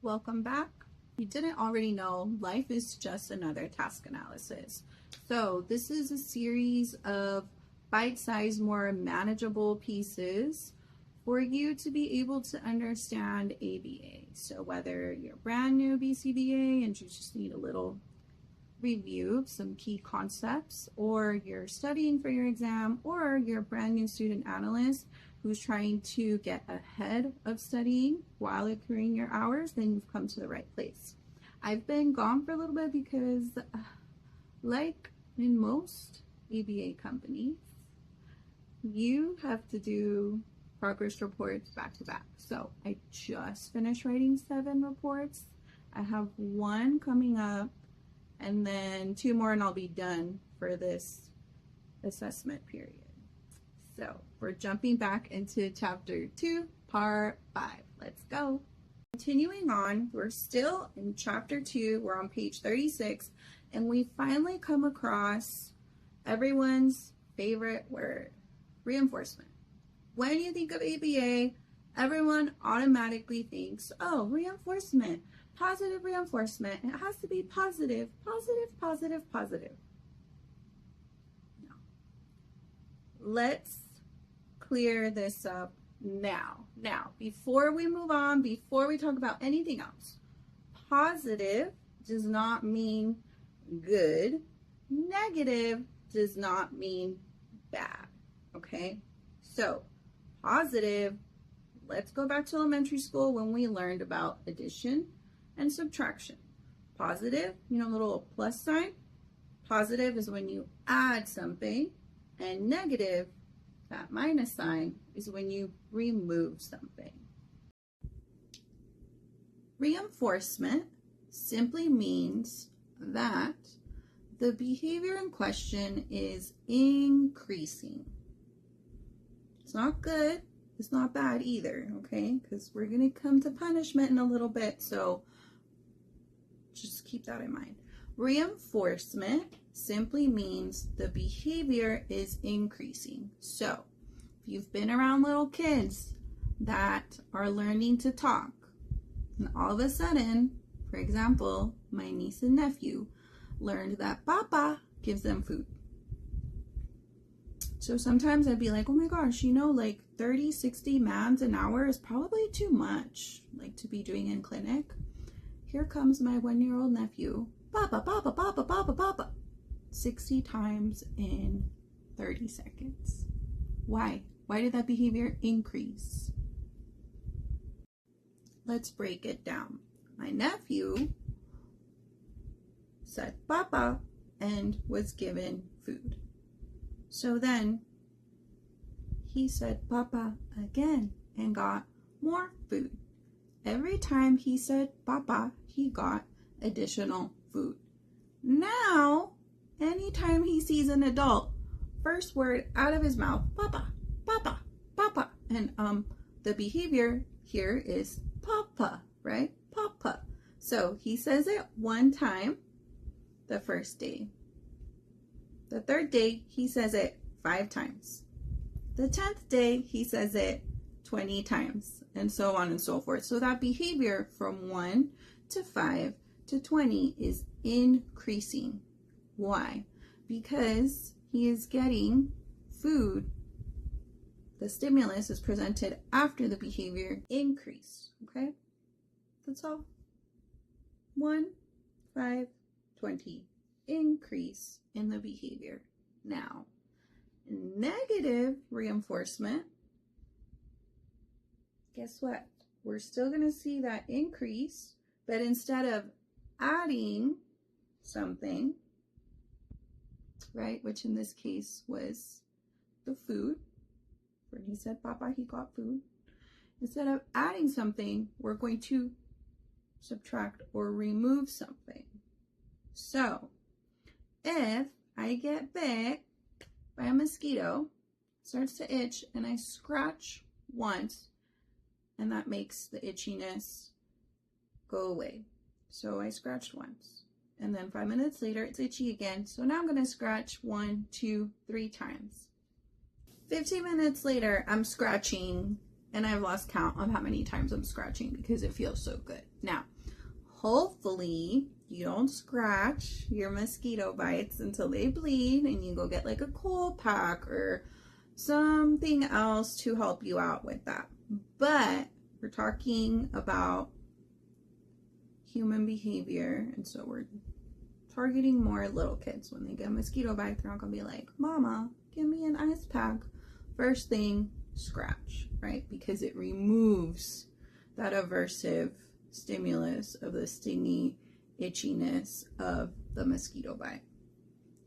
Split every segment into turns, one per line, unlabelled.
Welcome back. If you didn't already know, life is just another task analysis. So this is a series of bite-sized, more manageable pieces for you to be able to understand ABA. So whether you're brand new BCBA and you just need a little review of some key concepts, or you're studying for your exam, or you're a brand new student analyst who's trying to get ahead of studying while accruing your hours, then you've come to the right place. I've been gone for a little bit because like in most ABA companies, you have to do progress reports back to back. So I just finished writing 7 reports. I have 1 coming up and then 2 more and I'll be done for this assessment period. So we're jumping back into chapter 2, part 5. Let's go. Continuing on, we're still in chapter 2. We're on page 36, and we finally come across everyone's favorite word, reinforcement. When you think of ABA, everyone automatically thinks, oh, reinforcement, positive reinforcement. It has to be positive, positive, positive, positive. No. Let's clear this up now. Now, before we move on, before we talk about anything else, positive does not mean good. Negative does not mean bad, okay? So, positive, let's go back to elementary school when we learned about addition and subtraction. Positive, little plus sign. Positive is when you add something, and negative, that minus sign, is when you remove something. Reinforcement simply means that the behavior in question is increasing. It's not good, it's not bad either, okay? Because we're going to come to punishment in a little bit, so just keep that in mind. Reinforcement simply means the behavior is increasing. So, if you've been around little kids that are learning to talk, and all of a sudden, for example, my niece and nephew learned that Papa gives them food. So sometimes I'd be like, oh my gosh, like 30, 60 mans an hour is probably too much, like to be doing in clinic. Here comes my 1-year-old nephew, Papa, Papa, Papa, Papa, Papa, 60 times in 30 seconds. Why? Why did that behavior increase? Let's break it down. My nephew said Papa and was given food. So then he said Papa again and got more food. Every time he said Papa, he got additional food. Now, anytime he sees an adult, first word out of his mouth, Papa, Papa, Papa. And the behavior here is Papa, right? Papa. So he says it 1 time the first day. The 3rd day, he says it 5 times. The 10th day, he says it 20 times, and so on and so forth. So that behavior from 1 to 5 to 20 is increasing. Why? Because he is getting food. The stimulus is presented after the behavior increase, okay? That's all. 1, 5, 20. Increase in the behavior. Now, negative reinforcement, guess what? We're still going to see that increase, but instead of adding something, right, which in this case was the food, when he said Papa, he got food. Instead of adding something, we're going to subtract or remove something. So, if I get bit by a mosquito, starts to itch, and I scratch once, and that makes the itchiness go away. So I scratched once, and then 5 minutes later, it's itchy again. So now I'm going to scratch 1, 2, 3 times. 15 minutes later, I'm scratching, and I've lost count of how many times I'm scratching because it feels so good. Now, Hopefully, you don't scratch your mosquito bites until they bleed and you go get like a cold pack or something else to help you out with that. But we're talking about human behavior, and so we're targeting more little kids. When they get a mosquito bite, they're not gonna be like, Mama, give me an ice pack. First thing, scratch, right? Because it removes that aversive stimulus of the stingy itchiness of the mosquito bite.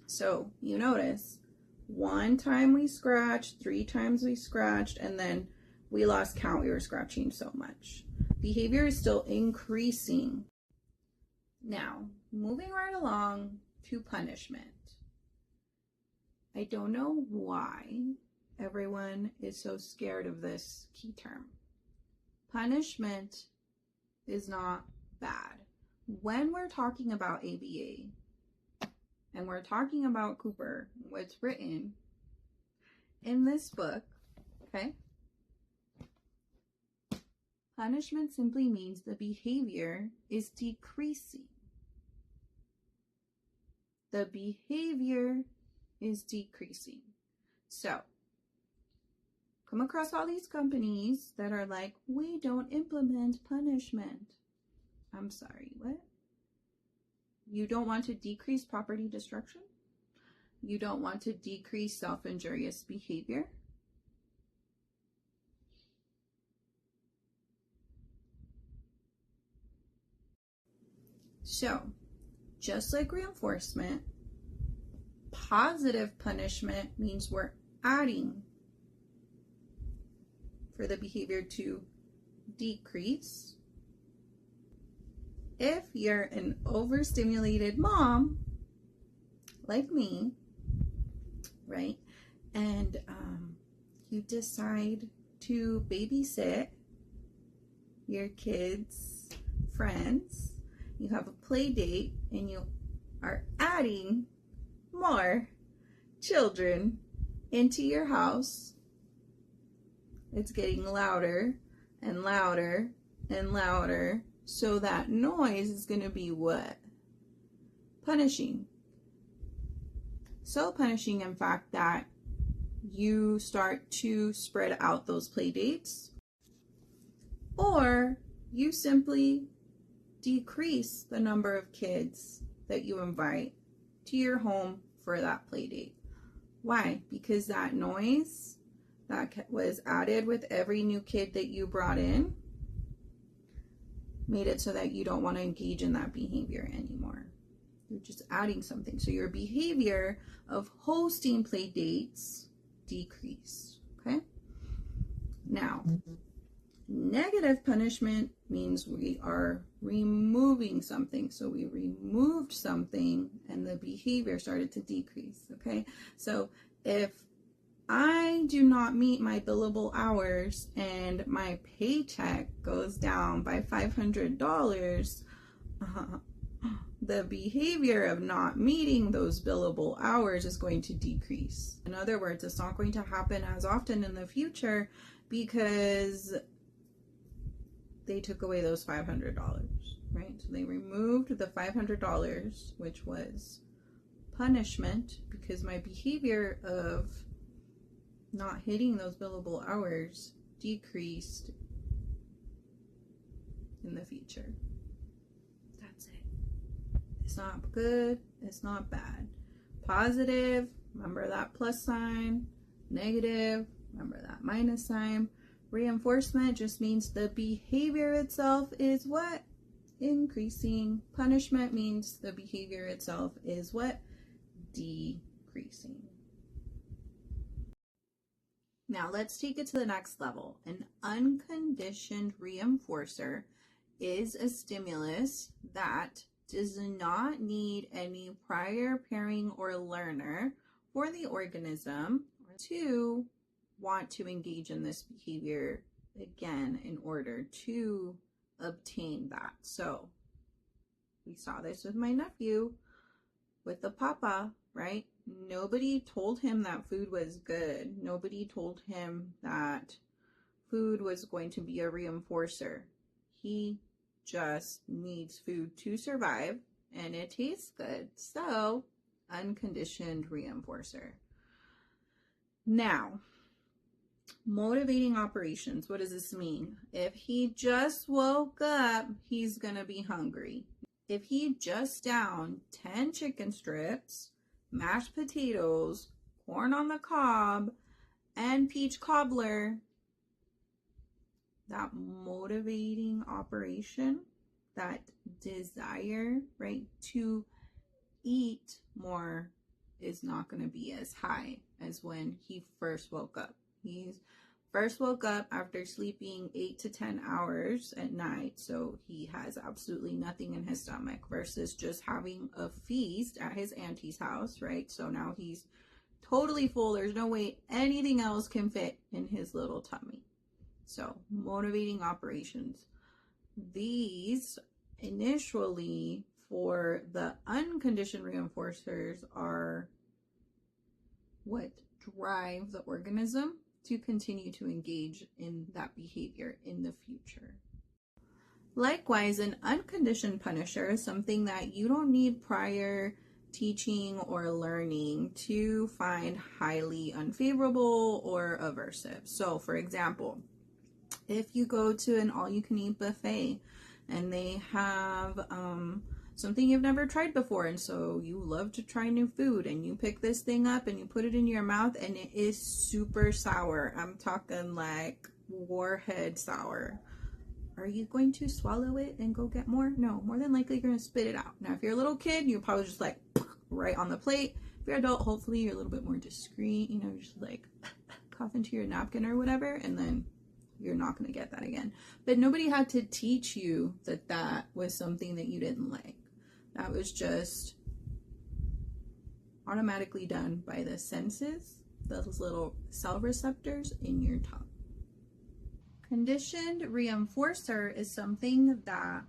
So you notice 1 time we scratched, 3 times we scratched, and then we lost count. We were scratching so much. Behavior is still increasing. Now, moving right along to punishment. I don't know why everyone is so scared of this key term. Punishment is not bad. When we're talking about ABA and we're talking about Cooper, what's written in this book, okay? Punishment simply means the behavior is decreasing. The behavior is decreasing. So, come across all these companies that are like, we don't implement punishment. I'm sorry, what? You don't want to decrease property destruction? You don't want to decrease self-injurious behavior? So, just like reinforcement, positive punishment means we're adding for the behavior to decrease. If you're an overstimulated mom, like me, right, and you decide to babysit your kids' friends, you have a play date, and you are adding more children into your house, it's getting louder and louder and louder. So that noise is going to be what? Punishing. So punishing, in fact, that you start to spread out those play dates, or you simply decrease the number of kids that you invite to your home for that play date. Why? Because that noise that was added with every new kid that you brought in made it so that you don't want to engage in that behavior anymore. You're just adding something. So your behavior of hosting play dates decreased. Okay? Now, negative punishment means we are removing something. So we removed something and the behavior started to decrease. Okay? So if I do not meet my billable hours and my paycheck goes down by $500, the behavior of not meeting those billable hours is going to decrease. In other words, it's not going to happen as often in the future because they took away those $500, right? So they removed the $500, which was punishment, because my behavior of not hitting those billable hours decreased in the future. That's it. It's not good, it's not bad. Positive, remember that plus sign. Negative, remember that minus sign. Reinforcement just means the behavior itself is what? Increasing. Punishment means the behavior itself is what? Decreasing. Now let's take it to the next level. An unconditioned reinforcer is a stimulus that does not need any prior pairing or learner for the organism to want to engage in this behavior again in order to obtain that. So we saw this with my nephew with the papa, right? Nobody told him that food was good. Nobody told him that food was going to be a reinforcer. He just needs food to survive and it tastes good. So, unconditioned reinforcer. Now, motivating operations. What does this mean? If he just woke up, he's going to be hungry. If he just downed 10 chicken strips, mashed potatoes, corn on the cob, and peach cobbler, that motivating operation, that desire, right, to eat more is not going to be as high as when he first woke up. He first woke up after sleeping 8 to 10 hours at night, so he has absolutely nothing in his stomach, versus just having a feast at his auntie's house, right? So now he's totally full. There's no way anything else can fit in his little tummy. So, motivating operations. These initially for the unconditioned reinforcers are what drive the organism to continue to engage in that behavior in the future. Likewise, an unconditioned punisher is something that you don't need prior teaching or learning to find highly unfavorable or aversive. So, for example, if you go to an all-you-can-eat buffet and they have something you've never tried before, and so you love to try new food, and you pick this thing up and you put it in your mouth and it is super sour. I'm talking like warhead sour. Are you going to swallow it and go get more? No, more than likely you're going to spit it out. Now, if you're a little kid, you're probably just like right on the plate. If you're an adult, hopefully you're a little bit more discreet, you know, just like cough into your napkin or whatever, and then you're not going to get that again. But nobody had to teach you that that was something that you didn't like. That was just automatically done by the senses, those little cell receptors in your tongue. Conditioned reinforcer is something that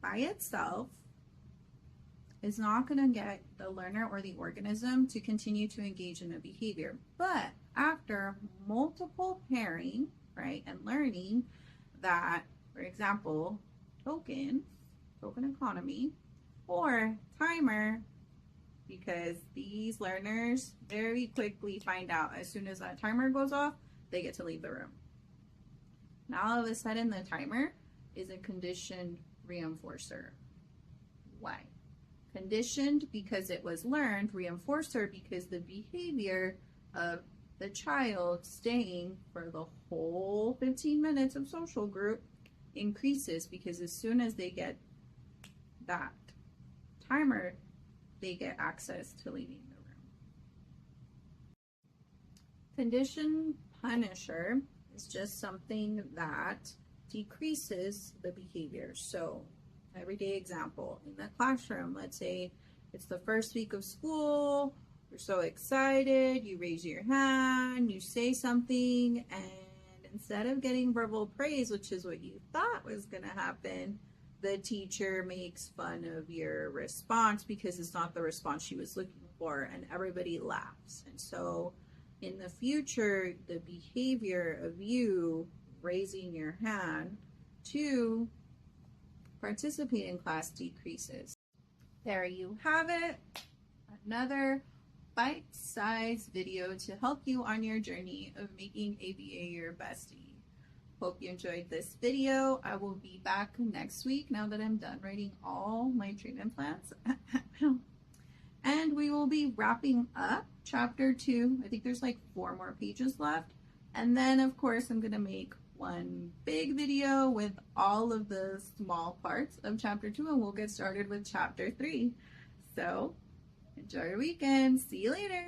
by itself is not going to get the learner or the organism to continue to engage in a behavior. But after multiple pairing, right, and learning that, for example, token economy, or timer, because these learners very quickly find out as soon as that timer goes off, they get to leave the room. Now all of a sudden the timer is a conditioned reinforcer. Why? Conditioned because it was learned, reinforcer because the behavior of the child staying for the whole 15 minutes of social group increases, because as soon as they get that timer, they get access to leaving the room. Conditioned punisher is just something that decreases the behavior. So, everyday example, in the classroom, let's say it's the first week of school, you're so excited, you raise your hand, you say something, and instead of getting verbal praise, which is what you thought was going to happen, the teacher makes fun of your response because it's not the response she was looking for, and everybody laughs. And so in the future, the behavior of you raising your hand to participate in class decreases. There you have it. Another bite-sized video to help you on your journey of making ABA your bestie. Hope you enjoyed this video. I will be back next week now that I'm done writing all my treatment plans. And we will be wrapping up chapter 2. I think there's like 4 more pages left. And then, of course, I'm going to make one big video with all of the small parts of chapter 2, and we'll get started with chapter 3. So, enjoy your weekend. See you later.